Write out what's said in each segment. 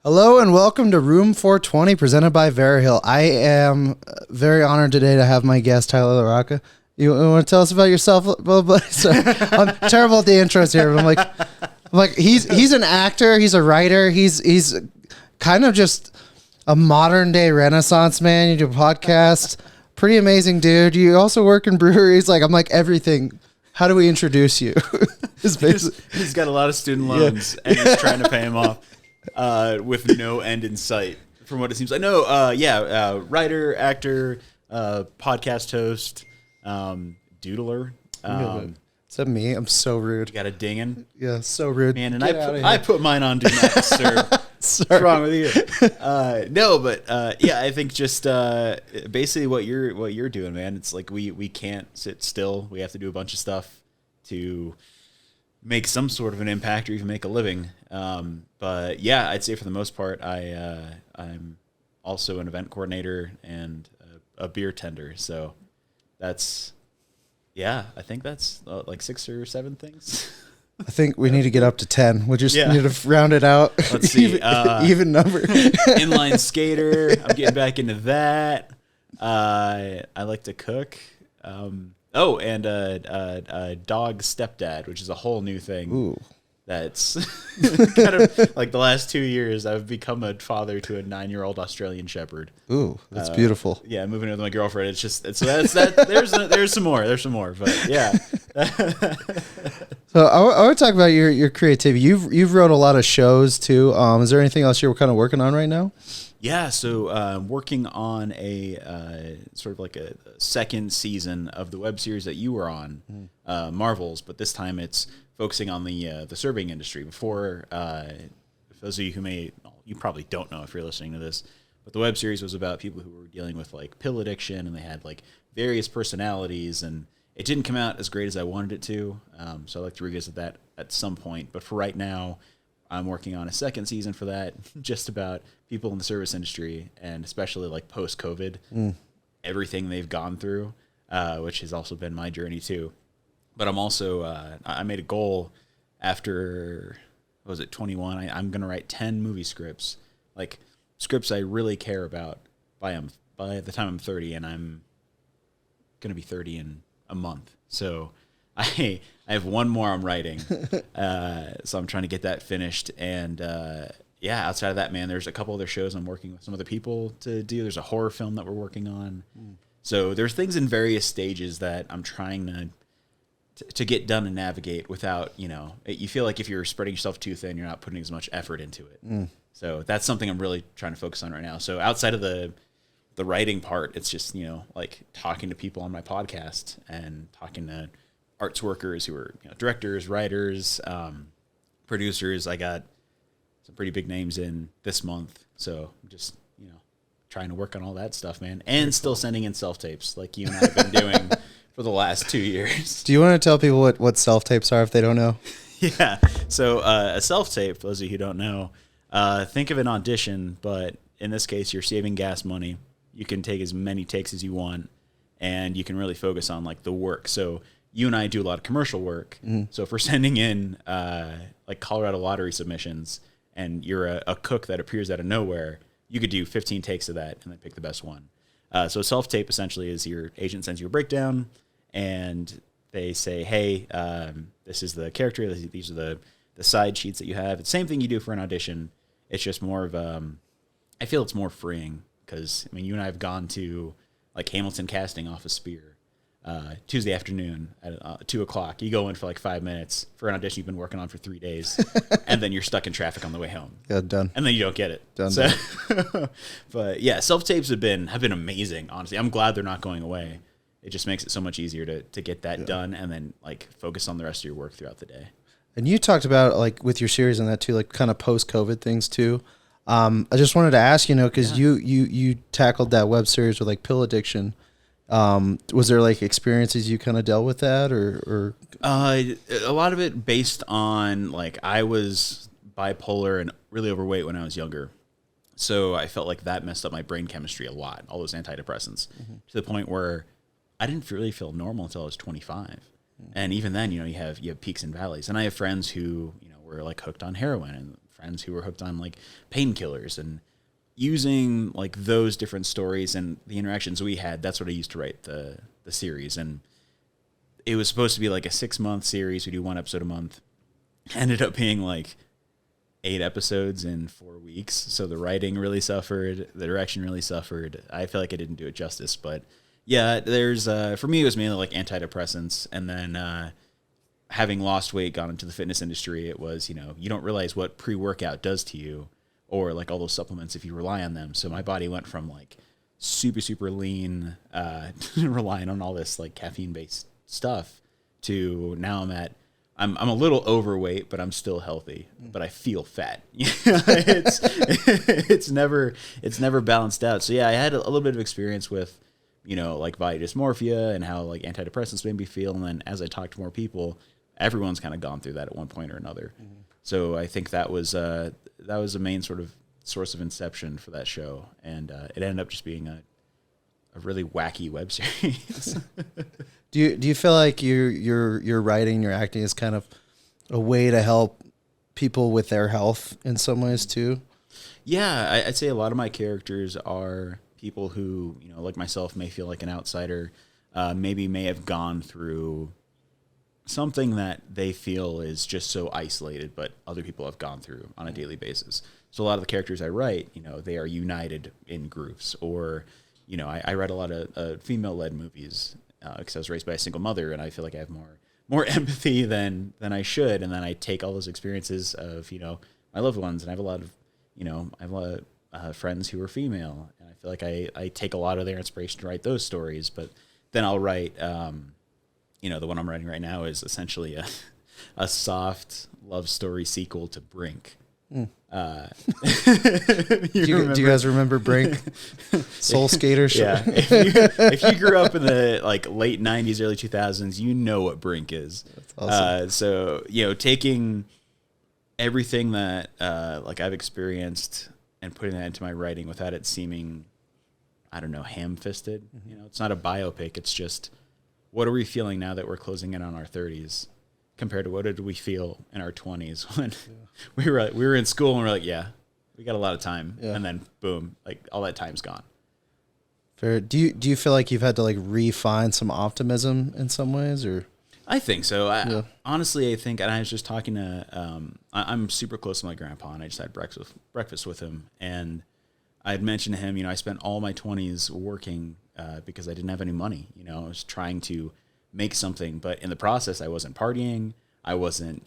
Hello and welcome to Room 420 presented by Veriheal. I am very honored today to have my guest, Tyler Laracca. You want to tell us about yourself? Sorry, I'm terrible at the intros here. But I'm like he's an actor, he's a writer, he's kind of just a modern day Renaissance man. You do a podcast, pretty amazing dude. You also work in breweries. I'm like everything. How do we introduce you? He's got a lot of student loans and he's trying to pay them off. With no end in sight, from what it seems like. No, writer, actor, podcast host, doodler. Is that me? I'm so rude. You got a dingin'? Yeah, so rude. Man, and I put mine on do not disturb. What's wrong with you? No, but I think just basically what you're doing, man. It's like we can't sit still. We have to do a bunch of stuff to make some sort of an impact or even make a living. But yeah, I'd say for the most part, I'm also an event coordinator and a beer tender. So that's, I think that's like 6 or 7 things. I think we need to get up to 10. We just need to round it out. Let's see. Even number. Inline skater. I'm getting back into that. I like to cook. And dog stepdad, which is a whole new thing. Ooh. That's kind of like the last 2 years I've become a father to a 9-year-old Australian Shepherd. Ooh, that's beautiful. Yeah, moving in with my girlfriend. It's just that's that. There's some more, but yeah. So I want to talk about your creativity. You've wrote a lot of shows too. Is there anything else you're kind of working on right now? Yeah, so I'm working on a sort of like a second season of the web series that you were on, Marvels, but this time it's focusing on the serving industry. Before, for those of you you probably don't know if you're listening to this, but the web series was about people who were dealing with like pill addiction, and they had like various personalities, and it didn't come out as great as I wanted it to. So I'd like to revisit that at some point. But for right now, I'm working on a second season for that, just about people in the service industry, and especially like post-COVID, everything they've gone through, which has also been my journey too. But I'm also, I made a goal after, 21? I'm going to write 10 movie scripts, like scripts I really care about by the time I'm 30, and I'm going to be 30 in a month. So I have one more I'm writing, so I'm trying to get that finished. And outside of that, man, there's a couple other shows I'm working with some other people to do. There's a horror film that we're working on. So there's things in various stages that I'm trying to get done and navigate without, you feel like if you're spreading yourself too thin, you're not putting as much effort into it. So that's something I'm really trying to focus on right now. So outside of the writing part, it's just, like talking to people on my podcast and talking to arts workers who are directors, writers, producers. I got some pretty big names in this month, so I'm just trying to work on all that stuff, man, and still sending in self-tapes like you and I have been doing for the last 2 years. Do you want to tell people what self-tapes are if they don't know? Yeah, so a self-tape, for those of you who don't know, think of an audition, but in this case you're saving gas money. You can take as many takes as you want, and you can really focus on like the work. So you and I do a lot of commercial work. So if we're sending in like Colorado lottery submissions, and you're a cook that appears out of nowhere, you could do 15 takes of that and then pick the best one. So self-tape essentially is your agent sends you a breakdown, and they say, hey, this is the character, these are the side sheets that you have. It's the same thing you do for an audition. It's just more of, I feel it's more freeing, because, you and I have gone to like Hamilton casting off of Spear, Tuesday afternoon at 2 o'clock. You go in for like 5 minutes for an audition you've been working on for 3 days, and then you're stuck in traffic on the way home. Yeah, done. And then you don't get it. Done. So, but yeah, self-tapes have been amazing, honestly. I'm glad they're not going away. It just makes it so much easier to get that done, and then like focus on the rest of your work throughout the day. And you talked about like with your series and that too, like kind of post-COVID things too. I just wanted to ask, because you tackled that web series with like pill addiction. Was there like experiences you kind of dealt with that, or? A lot of it based on like I was bipolar and really overweight when I was younger. So I felt like that messed up my brain chemistry a lot, all those antidepressants, to the point where I didn't really feel normal until I was 25. And even then, you have peaks and valleys. And I have friends who, were like hooked on heroin, and friends who were hooked on like painkillers, and using like those different stories and the interactions we had. That's what I used to write the series. And it was supposed to be like a 6-month series. We do 1 episode a month. Ended up being like 8 episodes in 4 weeks. So the writing really suffered. The direction really suffered. I feel like I didn't do it justice, but yeah, there's, for me, it was mainly like antidepressants. And then, having lost weight, gone into the fitness industry, it was, you don't realize what pre-workout does to you, or like all those supplements if you rely on them. So my body went from like super, super lean, relying on all this like caffeine based stuff, to now I'm a little overweight, but I'm still healthy, but I feel fat. it's never balanced out. So yeah, I had a little bit of experience with, like body dysmorphia and how like antidepressants made me feel. And then as I talked to more people, everyone's kind of gone through that at one point or another. Mm-hmm. So I think that was a main sort of source of inception for that show. And it ended up just being a really wacky web series. Do you feel like your writing, your acting is kind of a way to help people with their health in some ways too? Yeah, I'd say a lot of my characters are people who, like myself, may feel like an outsider, maybe may have gone through something that they feel is just so isolated, but other people have gone through on a daily basis. So a lot of the characters I write, they are united in groups, or, I write a lot of female-led movies because I was raised by a single mother, and I feel like I have more empathy than I should. And then I take all those experiences of, my loved ones, and I have a lot of friends who are female, and I feel like I take a lot of their inspiration to write those stories. But then I'll write, the one I'm writing right now is essentially a soft love story sequel to Brink. Do you guys remember Brink? Soul Skater show? Yeah. If you grew up in the like late 90s, early 2000s, you know what Brink is. That's awesome. So, taking everything that like I've experienced and putting that into my writing without it seeming, I don't know, ham-fisted. Mm-hmm. It's not a biopic. It's just, what are we feeling now that we're closing in on our 30s compared to what did we feel in our 20s when we were in school and we're like, yeah, we got a lot of time. Yeah. And then boom, like all that time's gone. Fair. Do you feel like you've had to like refine some optimism in some ways, or? I think so. Honestly, I think, and I was just talking to, I'm super close to my grandpa, and I just had breakfast with him, and I had mentioned to him, I spent all my 20s working because I didn't have any money. I was trying to make something, but in the process, I wasn't partying. I wasn't,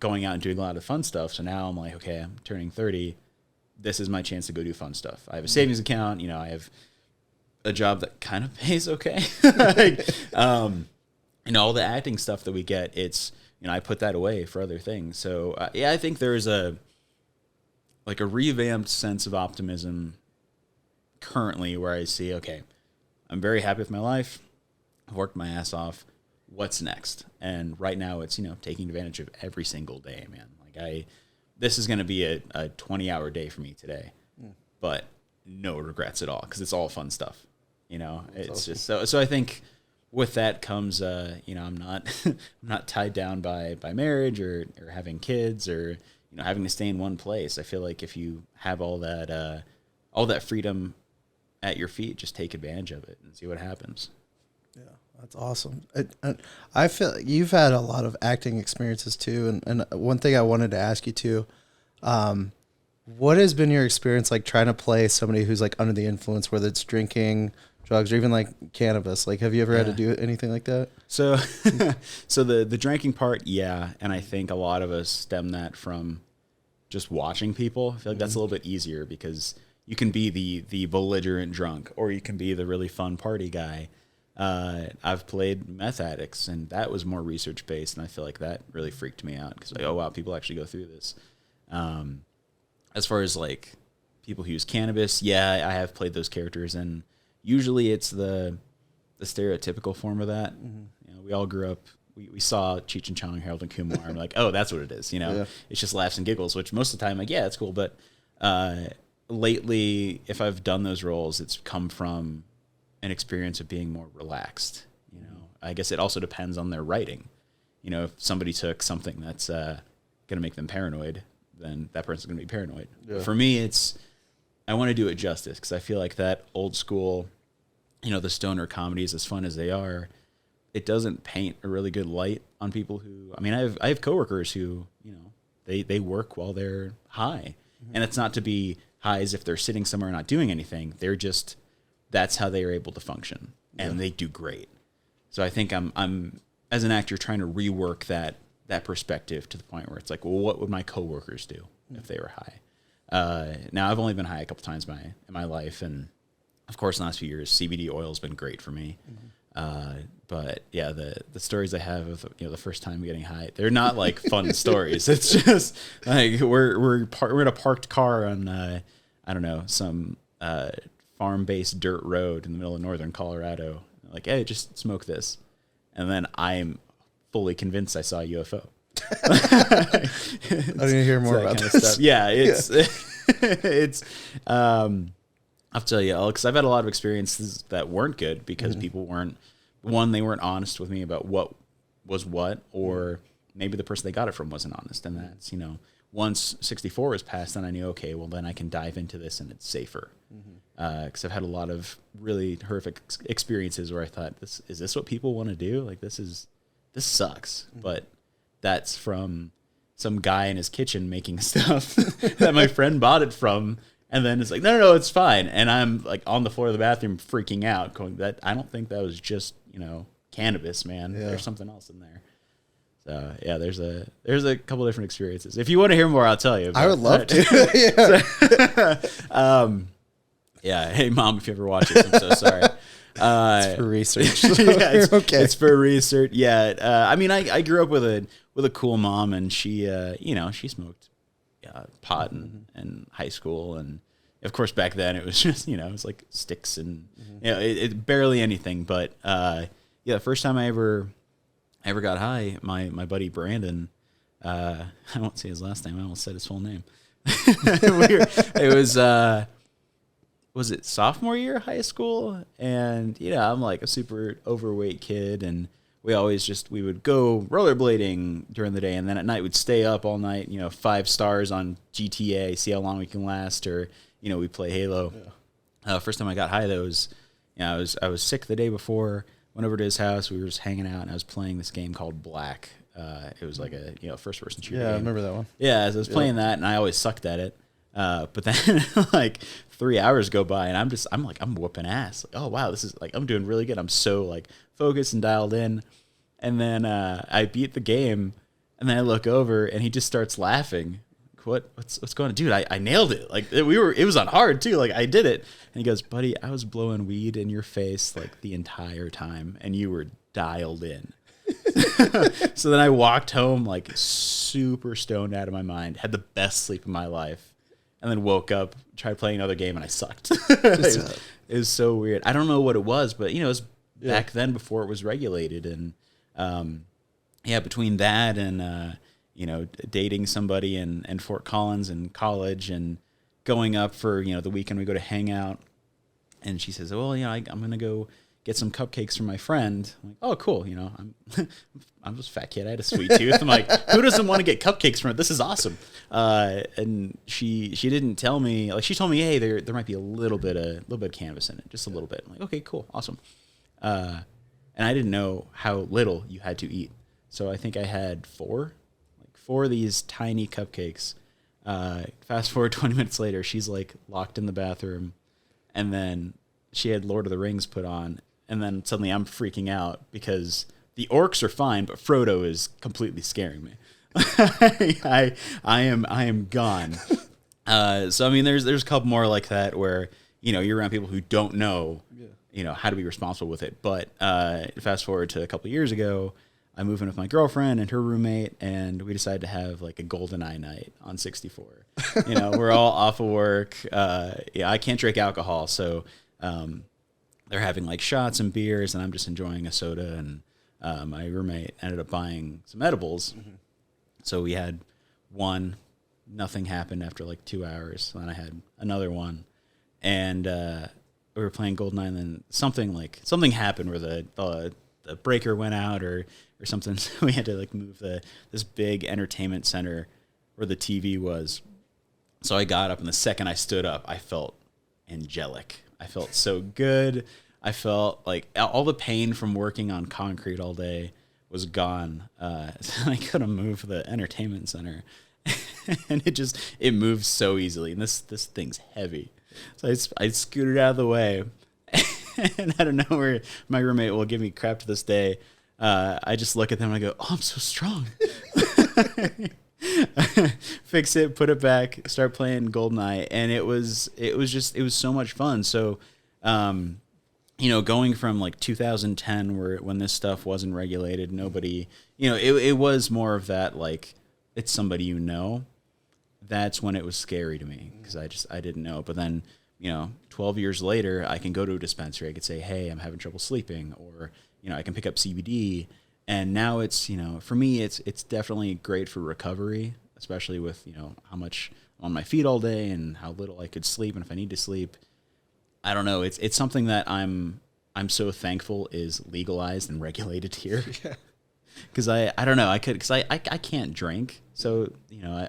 going out and doing a lot of fun stuff. So now I'm like, okay, I'm turning 30. This is my chance to go do fun stuff. I have a savings account. I have a job that kind of pays okay. All the acting stuff that we get, it's, I put that away for other things. So I think there's a revamped sense of optimism currently where I see, okay, I'm very happy with my life. I've worked my ass off. What's next? And right now it's, taking advantage of every single day, man. Like this is going to be a 20-hour day for me today, but no regrets at all, because it's all fun stuff. It's awesome. Just so I think with that comes, I'm not tied down by marriage or having kids or, having to stay in one place. I feel like if you have all that freedom at your feet, just take advantage of it and see what happens. Yeah, that's awesome. I feel like you've had a lot of acting experiences too. And one thing I wanted to ask you too, what has been your experience like trying to play somebody who's like under the influence, whether it's drinking, drugs, or even like cannabis? Like, have you ever had to do anything like that? So, the drinking part, yeah. And I think a lot of us stem that from just watching people. I feel like that's a little bit easier because you can be the belligerent drunk, or you can be the really fun party guy. I've played meth addicts, and that was more research based, and I feel like that really freaked me out because like, oh wow, people actually go through this. As far as like people who use cannabis, yeah, I have played those characters, and usually it's the stereotypical form of that. Mm-hmm. We all grew up. We saw Cheech and Chong, Harold and Kumar, and we're like, oh, that's what it is. It's just laughs and giggles, which most of the time, like, yeah, it's cool. But lately, if I've done those roles, it's come from an experience of being more relaxed. I guess it also depends on their writing. If somebody took something that's going to make them paranoid, then that person's going to be paranoid. Yeah. For me, I want to do it justice because I feel like that old school, the stoner comedies, as fun as they are, it doesn't paint a really good light on people who, I have coworkers who, they work while they're high. Mm-hmm. And it's not to be high as if they're sitting somewhere not doing anything. They're just, that's how they are able to function. And they do great. So I think I'm as an actor trying to rework that perspective to the point where it's like, well, what would my coworkers do if they were high? Now I've only been high a couple times in my life. And of course, in the last few years, CBD oil has been great for me. Mm-hmm. But yeah, the stories I have of the first time getting high, they're not like fun stories. It's just like we're in a parked car on I don't know, some farm-based dirt road in the middle of northern Colorado. Like, hey, just smoke this, and then I'm fully convinced I saw a UFO. I didn't hear more about kind this. of stuff. Yeah, it's I'll tell you, because I've had a lot of experiences that weren't good because people weren't, they weren't honest with me about what was what, or maybe the person they got it from wasn't honest. And that's, once 64 was passed, then I knew, okay, well, then I can dive into this and it's safer. Because I've had a lot of really horrific experiences where I thought, is this what people want to do? Like, this sucks. But that's from some guy in his kitchen making stuff that my friend bought it from. And then it's like, no, it's fine. And I'm like on the floor of the bathroom freaking out, going, I don't think that was just, cannabis, man. Yeah. There's something else in there. So yeah, there's a couple different experiences. If you want to hear more, I'll tell you. I would love to. Yeah. Yeah. Hey, Mom, if you ever watch this, I'm so sorry. It's for research. So yeah, okay. It's for research. Yeah. I grew up with a cool mom, and she, she smoked pot in high school, and of course back then it was just it was like sticks and it barely anything. But the first time I ever got high, my buddy Brandon, I won't say his last name, I almost said his full name. It was it sophomore year of high school? And I'm like a super overweight kid, and we would go rollerblading during the day, and then at night we'd stay up all night, 5 stars on GTA, see how long we can last, or we play Halo. Yeah. First time I got high, though, was I was sick the day before. Went over to his house. We were just hanging out, and I was playing this game called Black. It was like a first-person shooter. Yeah, game. I remember that one. Yeah, so I was playing that, and I always sucked at it. But then like 3 hours go by, and I'm whooping ass. Like, oh wow, this is like I'm doing really good. I'm so like focused and dialed in. And then I beat the game, and then I look over, and he just starts laughing. What's going on, dude? I nailed it. Like it was on hard too. Like I did it. And he goes, buddy, I was blowing weed in your face like the entire time, and you were dialed in. So then I walked home like super stoned out of my mind, had the best sleep of my life, and then woke up, tried playing another game, and I sucked. It was so weird. I don't know what it was, but it was back then before it was regulated, and between that and dating somebody in Fort Collins in college, and going up for the weekend we go to hang out, and she says, well, I'm gonna go get some cupcakes from my friend. I'm like, oh, cool. I'm just a fat kid. I had a sweet tooth. I'm like, who doesn't want to get cupcakes from it? This is awesome. And she didn't tell me, like, she told me, hey, there might be a little bit of cannabis in it, just a little bit. I'm like, okay, cool, awesome. And I didn't know how little you had to eat. So I think I had 4 of these tiny cupcakes. Fast forward 20 minutes later, she's like locked in the bathroom, and then she had Lord of the Rings put on, and then suddenly I'm freaking out because the orcs are fine, but Frodo is completely scaring me. I am gone. So I mean, there's a couple more like that where you're around people who don't know how to be responsible with it. But fast forward to a couple years ago, I moved in with my girlfriend and her roommate, and we decided to have like a GoldenEye night on 64. We're all off of work. I can't drink alcohol, so they're having like shots and beers, and I'm just enjoying a soda. And my roommate ended up buying some edibles. Mm-hmm. So we had one. Nothing happened after like 2 hours. Then I had another one, and we were playing GoldenEye, and then something happened where the breaker went out or something. So we had to like move this big entertainment center where the TV was. So I got up, and the second I stood up, I felt angelic. I felt so good. I felt like all the pain from working on concrete all day was gone. So I could have moved the entertainment center, and it moves so easily. And this thing's heavy, so I scooted out of the way, and I don't know where my roommate will give me crap to this day. I just look at them and I go, "Oh, I'm so strong." Fix it, put it back, start playing GoldenEye, and it was so much fun. So, going from like 2010, when this stuff wasn't regulated, nobody, it was more of that, like, it's somebody that's when it was scary to me, because I didn't know. But then, 12 years later, I can go to a dispensary, I could say, hey, I'm having trouble sleeping, or I can pick up CBD. And now it's, for me, it's definitely great for recovery, especially with, how much I'm on my feet all day and how little I could sleep. And if I need to sleep, I don't know. It's something that I'm so thankful is legalized and regulated here. Yeah. Cause I don't know. I can't drink. So,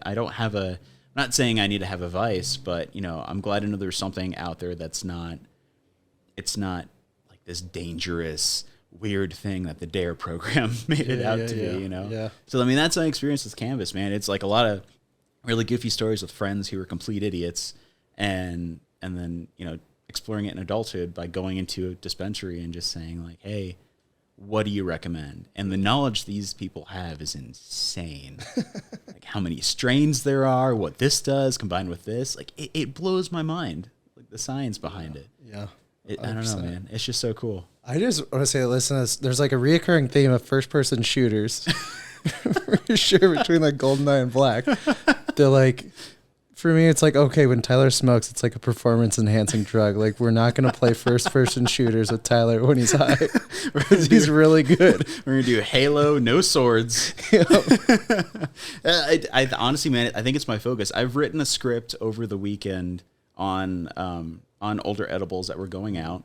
I don't have I'm not saying I need to have a vice, but I'm glad to know there's something out there it's not like this dangerous, weird thing that the DARE program made it out to be, Yeah. So, I mean, that's my experience with cannabis, man. It's like a lot of really goofy stories with friends who are complete idiots, and then, exploring it in adulthood by going into a dispensary and just saying, like, hey, what do you recommend? And the knowledge these people have is insane. Like, how many strains there are, what this does combined with this. Like, it blows my mind, like the science behind it. Yeah. I don't know, man. It's just so cool. I just want to say, listen, there's like a reoccurring theme of first-person shooters, for sure, between like GoldenEye and Black. They're like, for me, it's like, okay, when Tyler smokes, it's like a performance-enhancing drug. Like, we're not going to play first-person shooters with Tyler when he's high, because he's really good. We're going to do Halo, no swords. I honestly, man, I think it's my focus. I've written a script over the weekend on older edibles that were going out.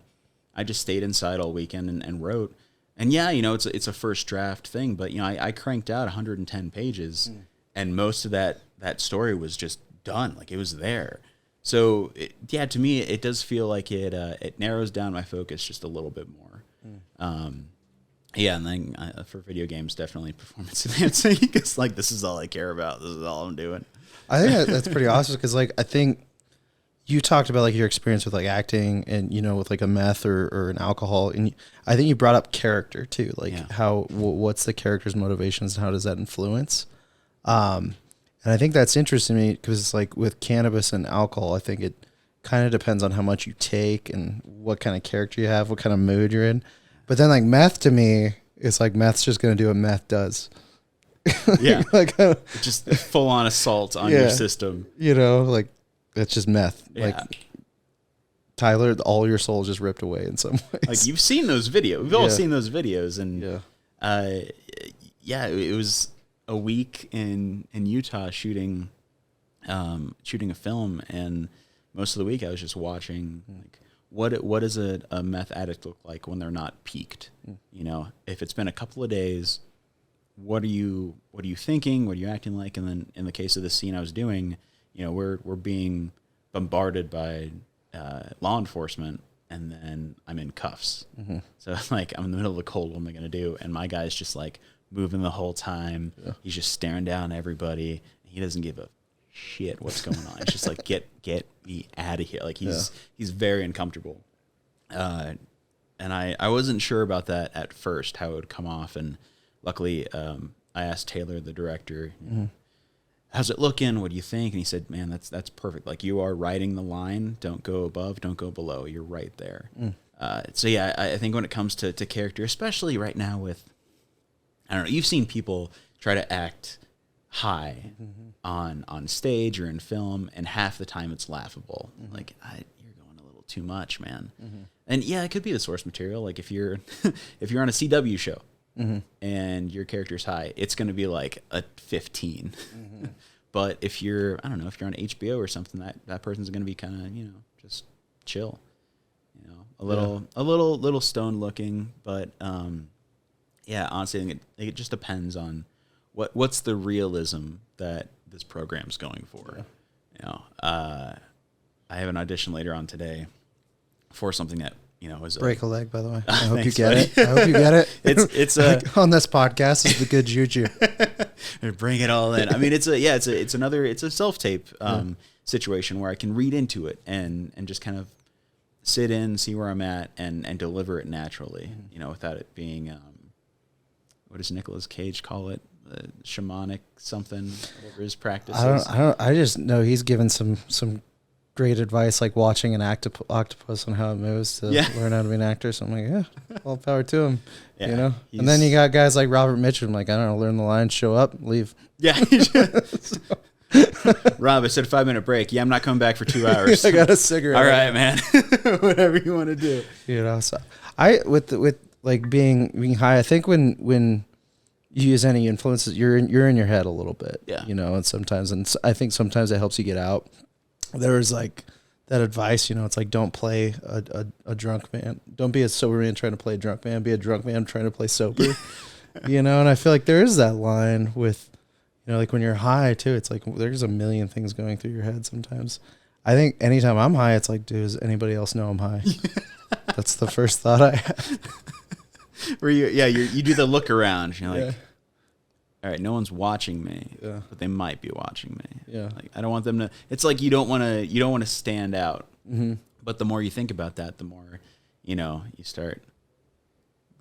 I just stayed inside all weekend and wrote. And yeah, it's a first draft thing, but I cranked out 110 pages, and most of that story was just done. Like, it was there. So to me, it does feel like it narrows down my focus just a little bit more. Yeah, and then for video games, definitely performance enhancing, because like, this is all I care about. This is all I'm doing. I think that's pretty awesome, because like, I think you talked about like your experience with like acting and, with like a meth or an alcohol. And I think you brought up character too. Like, what's the character's motivations and how does that influence? And I think that's interesting to me, because it's like with cannabis and alcohol, I think it kind of depends on how much you take and what kind of character you have, what kind of mood you're in. But then like meth, to me, it's like meth's just going to do what meth does. Yeah. Just full on assault on your system. Like, that's just meth. Yeah. Like, Tyler, all your soul just ripped away in some ways. Like, you've seen those videos. We've all seen those videos. And it was a week in Utah shooting a film, and most of the week I was just watching like what does a meth addict look like when they're not peaked. If it's been a couple of days, what are you thinking? What are you acting like? And then in the case of the scene I was doing, we're being bombarded by law enforcement, and then I'm in cuffs. Mm-hmm. So like, I'm in the middle of the cold. What am I going to do? And my guy's just like moving the whole time. Yeah. He's just staring down everybody. He doesn't give a shit what's going on. It's just like, get me out of here. Like, he's very uncomfortable. And I wasn't sure about that at first, how it would come off. And luckily, I asked Taylor, the director, how's it looking? What do you think? And he said, man, that's perfect. Like, you are riding the line. Don't go above, don't go below. You're right there. So yeah, I think when it comes to character, especially right now with, I don't know, you've seen people try to act high on stage or in film, and half the time it's laughable. Like, you're going a little too much, man. And yeah, it could be the source material. Like, if you're on a CW show, and your character's high, it's going to be like a 15. But if you're on HBO or something, that person's going to be kind of, just chill, a little stone looking. But honestly, I think it just depends on what's the realism that this program's going for? Yeah. You know, I have an audition later on today for something that, you know, is break a leg, by the way. I hope thanks, you get buddy. it. I hope you get it. It's like, on this podcast is the good juju. Bring it all in. I mean, it's a self-tape situation where I can read into it and just kind of sit in, see where I'm at, and deliver it naturally, you know, without it being what does Nicolas Cage call it? Shamanic something, whatever his practice is. I just know he's given some great advice, like watching an octopus on how it moves to learn how to be an actor. So I'm like, yeah, all power to him. Yeah, you know. And then you got guys like Robert Mitchum, like, I don't know, learn the lines, show up, leave. Yeah. Rob, I said 5-minute break. Yeah, I'm not coming back for 2 hours. I got a cigarette. All right, man. Whatever you want to do. You know, so with like being high, I think when you use any influences, you're in your head a little bit. Yeah. You know, and I think sometimes it helps you get out. There was like that advice, you know, it's like, don't play a drunk man. Don't be a sober man trying to play a drunk man. Be a drunk man trying to play sober. You know, and I feel like there is that line with, you know, like when you're high too, it's like there's a million things going through your head sometimes. I think anytime I'm high, it's like, does anybody else know I'm high? That's the first thought I have. Where you do the look around. You're like, all right, no one's watching me, but they might be watching me. Yeah, like I don't want them to. It's like you don't want to stand out. Mm-hmm. But the more you think about that, the more, you know, you start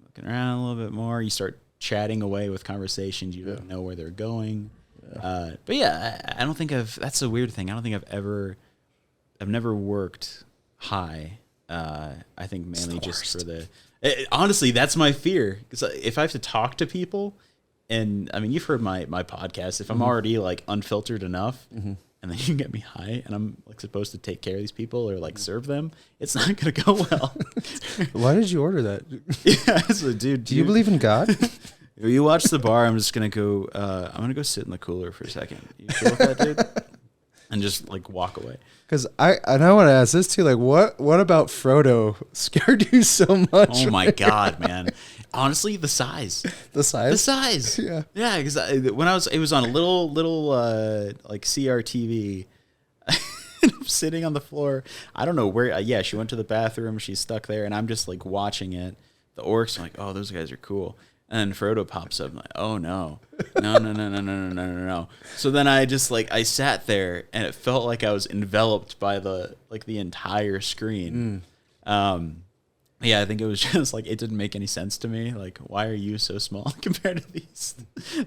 looking around a little bit more. You start chatting away with conversations. You don't know where they're going. Yeah. But yeah, I don't think that's a weird thing. I don't think I've never worked high. I think mainly just for honestly, that's my fear. Because if I have to talk to people, and I mean, you've heard my podcast. If I'm already like unfiltered enough, and then you get me high, and I'm like supposed to take care of these people or like serve them, it's not gonna go well. Why did you order that? Yeah, so, dude. Do you believe in God? You watch the bar. I'm just gonna go. I'm gonna go sit in the cooler for a second. You cool with that, dude? And just like walk away. Because I want to ask this too. Like, what about Frodo scared you so much? Oh my God, man! Honestly, the size. Yeah. Yeah, because when it was on a little like CRTV. I'm sitting on the floor. I don't know where. She went to the bathroom. She's stuck there, and I'm just like watching it. The orcs are like, oh, those guys are cool. And then Frodo pops up. I'm like, oh no. So then I just like I sat there, and it felt like I was enveloped by the entire screen. Yeah, I think it was just like it didn't make any sense to me. Like, why are you so small compared to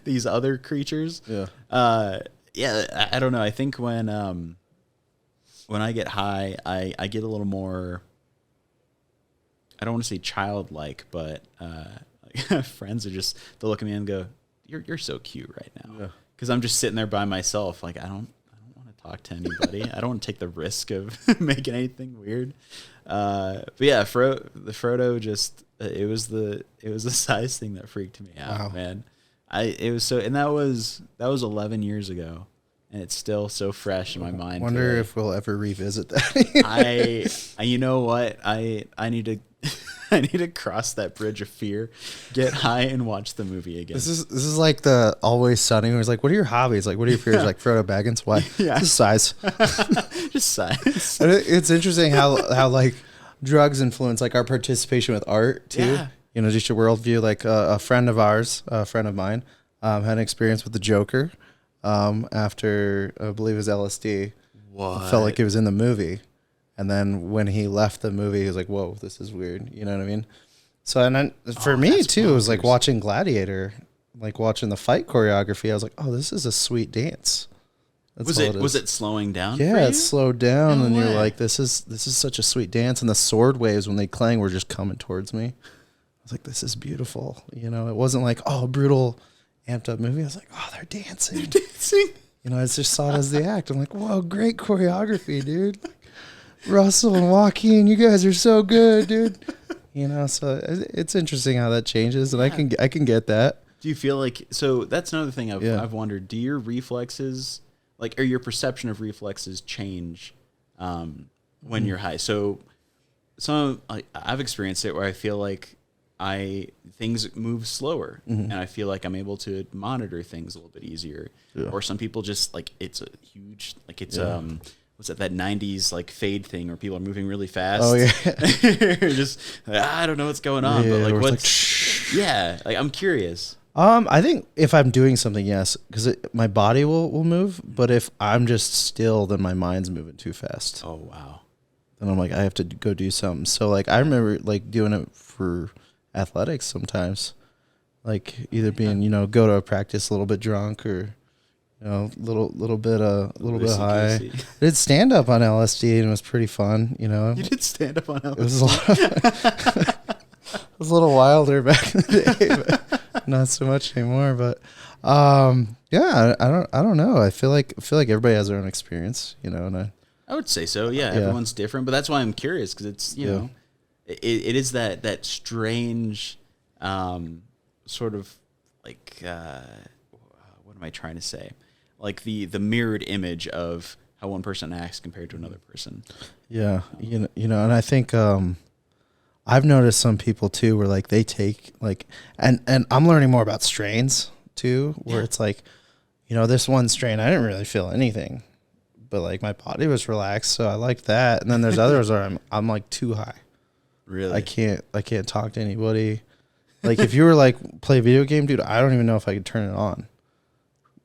these other creatures? Yeah. I don't know. I think when I get high, I get a little more. I don't want to say childlike, but friends are just they'll look at me and go, "You're so cute right now," because I'm just sitting there by myself. Like I don't want to talk to anybody. I don't want to take the risk of making anything weird. But yeah, the Frodo just it was the size thing that freaked me out, man. It was so, and that was 11 years ago, and it's still so fresh in my mind. Wonder if we'll ever revisit that. I you know what I need to. I need to cross that bridge of fear, get high, and watch the movie again. This is like the Always Sunny. Where it's like, what are your hobbies? Like, what are your fears? Like Frodo Baggins. Why? Yeah. Just size. Just size. And it's interesting how like drugs influence like our participation with art too. Yeah. You know, just your worldview. Like a friend of mine, had an experience with the Joker after I believe it was LSD. What? Felt like it was in the movie. And then when he left the movie, he was like, whoa, this is weird. You know what I mean? So, and then for me too, it was like watching Gladiator, like watching the fight choreography. I was like, oh, this is a sweet dance. Was it slowing down? Yeah, it slowed down. No and way. You're like, this is such a sweet dance. And the sword waves, when they clang, were just coming towards me. I was like, this is beautiful. You know, it wasn't like, oh, brutal, amped up movie. I was like, oh, they're dancing. You know, I just saw it as the act. I'm like, whoa, great choreography, dude. Russell and Joaquin, you guys are so good, dude. You know, so it's interesting how that changes, and I can get that. Do you feel like, so that's another thing I've wondered, do your reflexes, like, or your perception of reflexes change when you're high? So I've experienced it where I feel like things move slower, and I feel like I'm able to monitor things a little bit easier. Yeah. Or some people just like it's a huge like it's what's that 90s like fade thing where people are moving really fast. Oh yeah. Just I don't know what's going on, but like what's like I'm curious. I think if I'm doing something, yes, because my body will move. But if I'm just still, then my mind's moving too fast. Oh wow. Then I'm like, I have to go do something. So like, I remember like doing it for athletics sometimes, like either being go to a practice a little bit drunk or little bit high. I did stand up on LSD and it was pretty fun. You did stand up on LSD. It was a lot. It was a little wilder back in the day, but not so much anymore. But yeah, I don't know. I feel like everybody has their own experience, and I would say so. Yeah, everyone's different, but that's why I'm curious because it's know, it is that strange sort of like what am I trying to say? Like the mirrored image of how one person acts compared to another person. Yeah, and I think I've noticed some people too where like they take like and I'm learning more about strains too, where it's like, this one strain I didn't really feel anything, but like my body was relaxed, so I liked that. And then there's others where I'm like too high. Really? I can't talk to anybody. Like if you were like play a video game, dude, I don't even know if I could turn it on.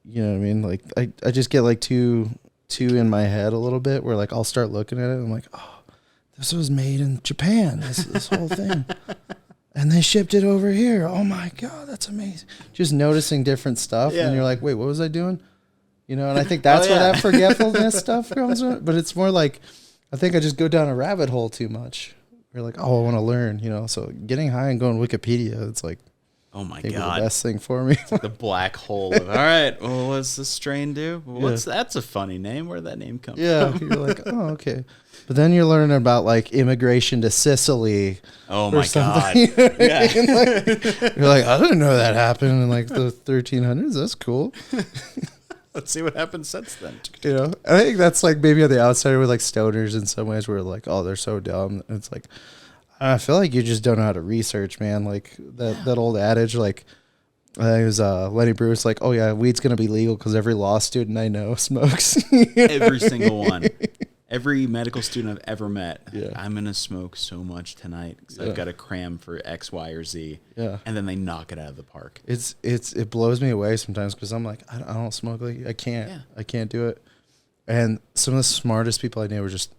You know what I mean? Like I just get like too in my head a little bit where like I'll start looking at it and I'm like, oh, this was made in Japan, this whole thing. And they shipped it over here. Oh my God, that's amazing. Just noticing different stuff. And you're like, wait, what was I doing? And I think that's where that forgetfulness stuff comes from. But it's more like, I think I just go down a rabbit hole too much. You're like, oh, I want to learn, So getting high and going Wikipedia, it's like, oh my God, the best thing for me. It's like the black hole. All right, well, what's this strain do? Well, that's a funny name. Where'd that name come from? Yeah, you're like, oh, okay. But then you're learning about like immigration to Sicily. Oh my God. Yeah. You're like, I didn't know that happened in like the 1300s. That's cool. Let's see what happened since then. I think that's like maybe on the outsider with like stoners in some ways where like, oh, they're so dumb. It's like, I feel like you just don't know how to research, man. Like that old adage, like I think it was Lenny Bruce, like, oh yeah, weed's gonna be legal because every law student I know smokes. Every single one. Every medical student I've ever met, I'm going to smoke so much tonight because I've got to cram for X, Y, or Z. Yeah. And then they knock it out of the park. It blows me away sometimes because I'm like, I don't smoke like you. I can't. Yeah. I can't do it. And some of the smartest people I knew were just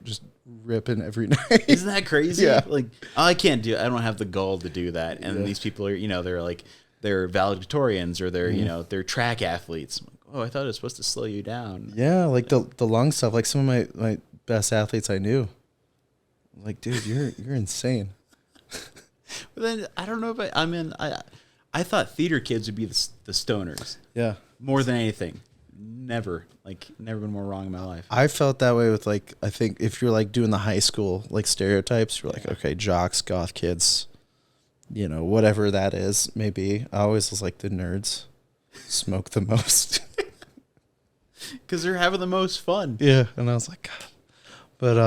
just ripping every night. Isn't that crazy? Yeah. Like, I can't do it. I don't have the gall to do that. And these people are, they're like, they're valedictorians or they're, they're track athletes. Oh, I thought it was supposed to slow you down. Yeah, like the lung stuff. Like some of my best athletes I knew. Like, dude, you're insane. But then I don't know if I thought theater kids would be the stoners. Yeah. More than anything. Never been more wrong in my life. I felt that way with like, I think if you're like doing the high school like stereotypes, you're like, okay, jocks, goth kids, whatever that is, maybe. I always was like the nerds smoke the most. Because they're having the most fun. Yeah, and I was like, God. But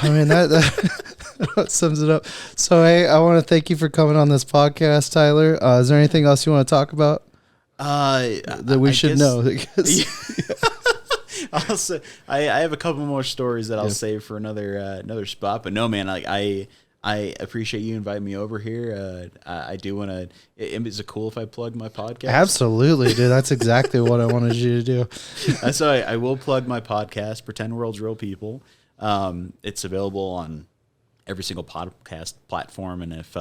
I mean that sums it up. So hey, I want to thank you for coming on this podcast, Tyler. Is there anything else you want to talk about that we should know? I'll say I have a couple more stories that I'll save for another spot. But no, man, like I appreciate you inviting me over here. I do want to. Is it cool if I plug my podcast? Absolutely, dude. That's exactly what I wanted you to do. So I will plug my podcast, Pretend World's Real People. It's available on every single podcast platform. And if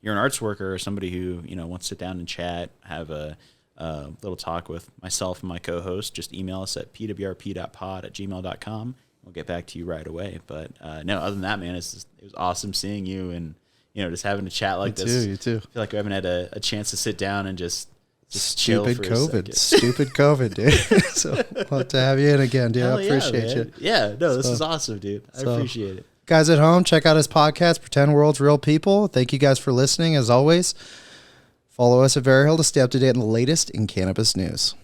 you're an arts worker or somebody who wants to sit down and chat, have a little talk with myself and my co-host, just email us at pwrp.pod@gmail.com. We'll get back to you right away. But no, other than that, man, it was awesome seeing you and just having a chat like this. You too. I feel like we haven't had a chance to sit down and just chill for a second. Stupid COVID, dude. So I'll have to have you in again, dude. I appreciate you. Yeah, no, this is awesome, dude. I appreciate it. Guys at home, check out his podcast, Pretend World's Real People. Thank you guys for listening. As always, follow us at Veriheal to stay up to date on the latest in cannabis news.